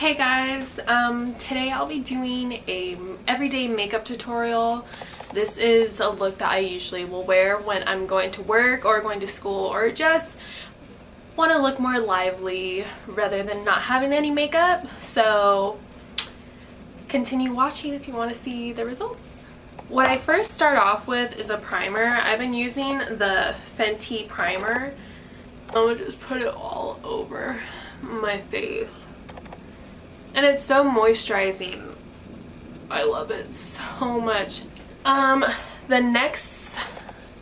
Hey guys, today I'll be doing a everyday makeup tutorial. This is a look that I usually will wear when I'm going to work or going to school or just want to look more lively rather than not having any makeup. So continue watching if you want to see the results. What I first start off with is a primer. I've been using the Fenty primer. I'm gonna just put it all over my face. And it's so moisturizing. I love it so much. The next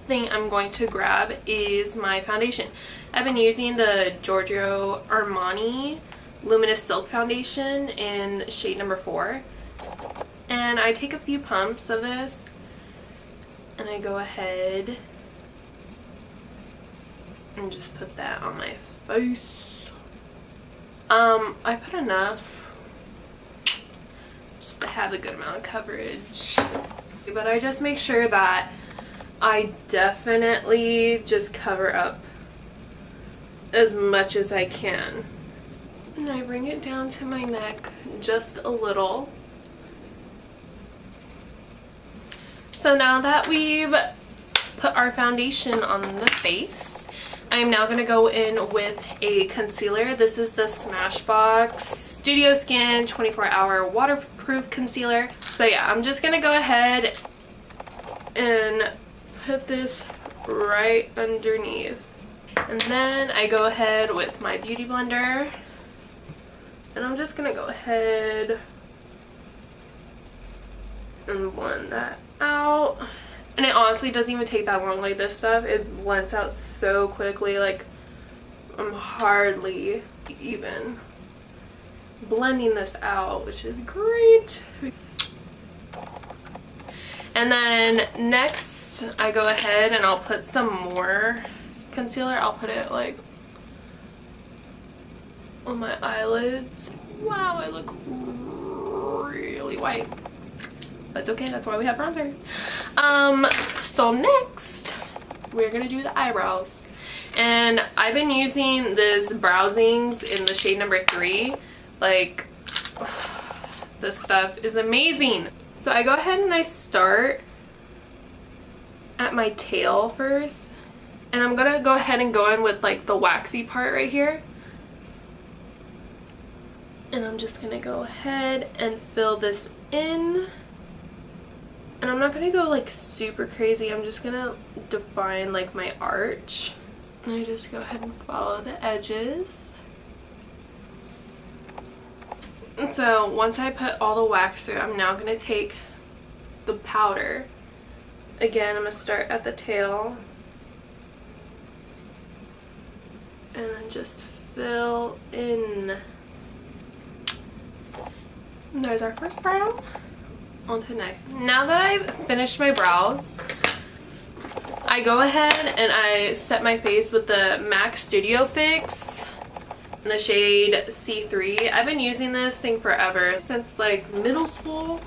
thing I'm going to grab is my foundation. I've been using the Giorgio Armani Luminous Silk Foundation in shade number 4. And I take a few pumps of this and I go ahead and just put that on my face. I put enough just to have a good amount of coverage, but I just make sure that I definitely just cover up as much as I can, and I bring it down to my neck just a little. So now that we've put our foundation on the face, I'm now going to go in with a concealer. This is the Smashbox Studio Skin 24-hour waterproof concealer. So yeah, I'm just going to go ahead and put this right underneath. And then I go ahead with my beauty blender. And I'm just going to go ahead and blend that out. And it honestly doesn't even take that long. Like, this stuff, it blends out so quickly. Like, I'm hardly even blending this out, which is great. And then next I go ahead and I'll put some more concealer. I'll put it like on my eyelids. Wow, I look really white. That's okay, that's why we have bronzer. So next we're gonna do the eyebrows, and I've been using this Browsings in the shade number 3. Like, this stuff is amazing. So I go ahead and I start at my tail first, and I'm gonna go ahead and go in with like the waxy part right here, and I'm just gonna go ahead and fill this in. And I'm not going to go like super crazy. I'm just going to define like my arch. And I just go ahead and follow the edges. And so once I put all the wax through, I'm now going to take the powder. Again, I'm going to start at the tail. And then just fill in. And there's our first brow. Onto neck. Now that I've finished my brows, I go ahead and I set my face with the MAC Studio Fix in the shade C3. I've been using this thing forever, since like middle school.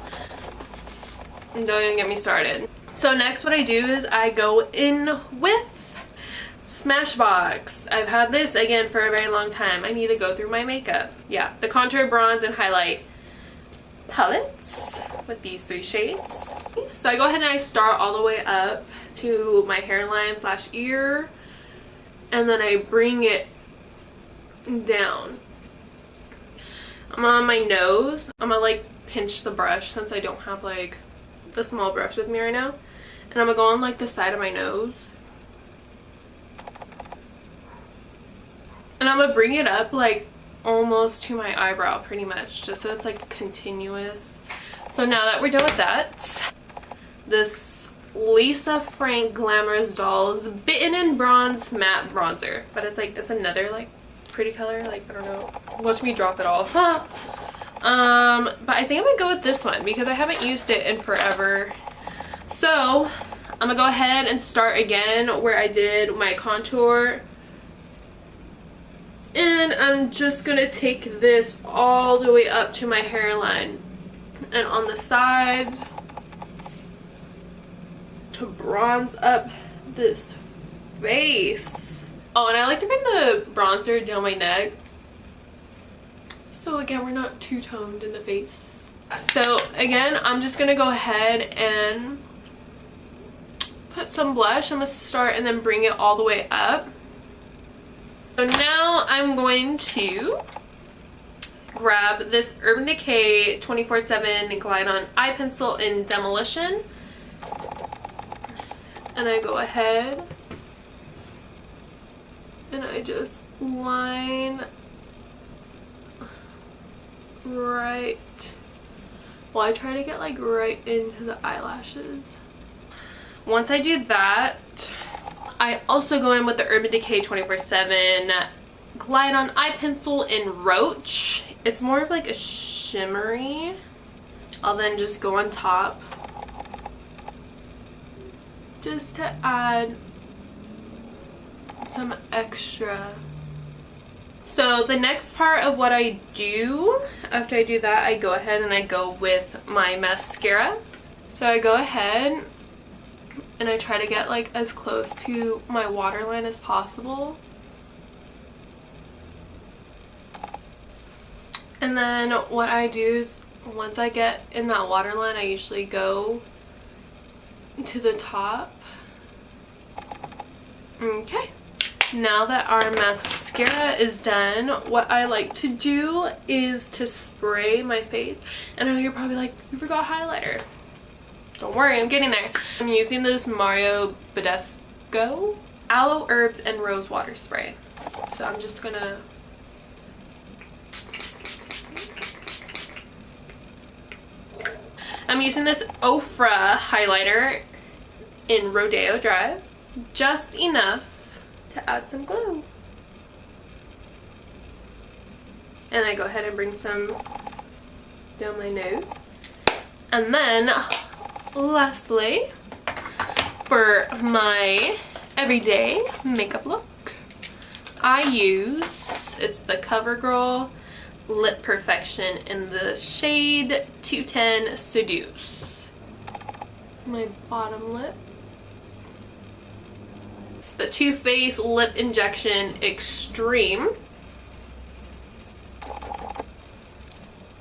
Don't even get me started. So next what I do is I go in with Smashbox. I've had this again for a very long time. I need to go through my makeup. Yeah, the contour, bronze, and highlight palettes with these 3 shades. So I go ahead and I start all the way up to my hairline / ear, and then I bring it down. I'm on my nose. I'm gonna like pinch the brush since I don't have like the small brush with me right now, and I'm gonna go on like the side of my nose, and I'm gonna bring it up like almost to my eyebrow pretty much, just so it's like continuous. So now that we're done with that, this Lisa Frank Glamorous Dolls Bitten in Bronze Matte Bronzer, but it's like, it's another like pretty color. Like, I don't know, watch me drop it all. But I think I'm gonna go with this one because I haven't used it in forever. So I'm gonna go ahead and start again where I did my contour. And I'm just going to take this all the way up to my hairline and on the sides to bronze up this face. Oh, and I like to bring the bronzer down my neck so again we're not two-toned in the face. So again, I'm just gonna go ahead and put some blush. I'm gonna start and then bring it all the way up. So now I'm going to grab this Urban Decay 24/7 Glide On Eye Pencil in Demolition, and I go ahead and I just line right, well I try to get like right into the eyelashes. Once I do that, I also go in with the Urban Decay 24/7 Glide On Eye Pencil in Roach. It's more of like a shimmery. I'll then just go on top just to add some extra. So the next part of what I do after I do that, I go ahead and I go with my mascara. So I go ahead and I try to get like as close to my waterline as possible. And then what I do is once I get in that waterline, I usually go to the top. Okay. Now that our mascara is done, what I like to do is to spray my face. And I know you're probably like, you forgot highlighter. Don't worry, I'm getting there. I'm using this Mario Badescu Aloe Herbs and Rose Water Spray. So I'm just gonna I'm using this Ofra highlighter in Rodeo Drive. Just enough to add some glow. And I go ahead and bring some down my nose. And then lastly, for my everyday makeup look, I use, it's the CoverGirl Lip Perfection in the shade 210 Seduce. My bottom lip. It's the Too Faced Lip Injection Extreme.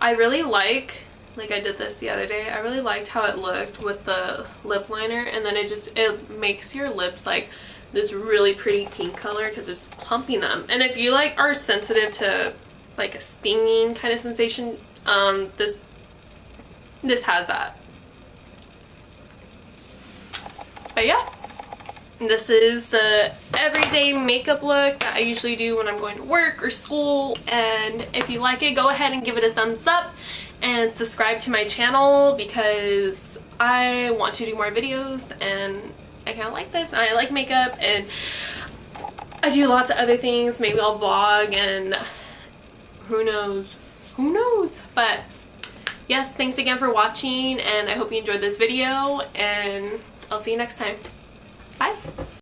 I really like I did this the other day, I really liked how it looked with the lip liner, and then it makes your lips like this really pretty pink color because it's plumping them. And if you like are sensitive to like a stinging kind of sensation, this has that. But yeah, this is the everyday makeup look that I usually do when I'm going to work or school. And if you like it, go ahead and give it a thumbs up and subscribe to my channel because I want to do more videos and I kind of like this and I like makeup and I do lots of other things. Maybe I'll vlog and who knows, but yes, thanks again for watching and I hope you enjoyed this video and I'll see you next time.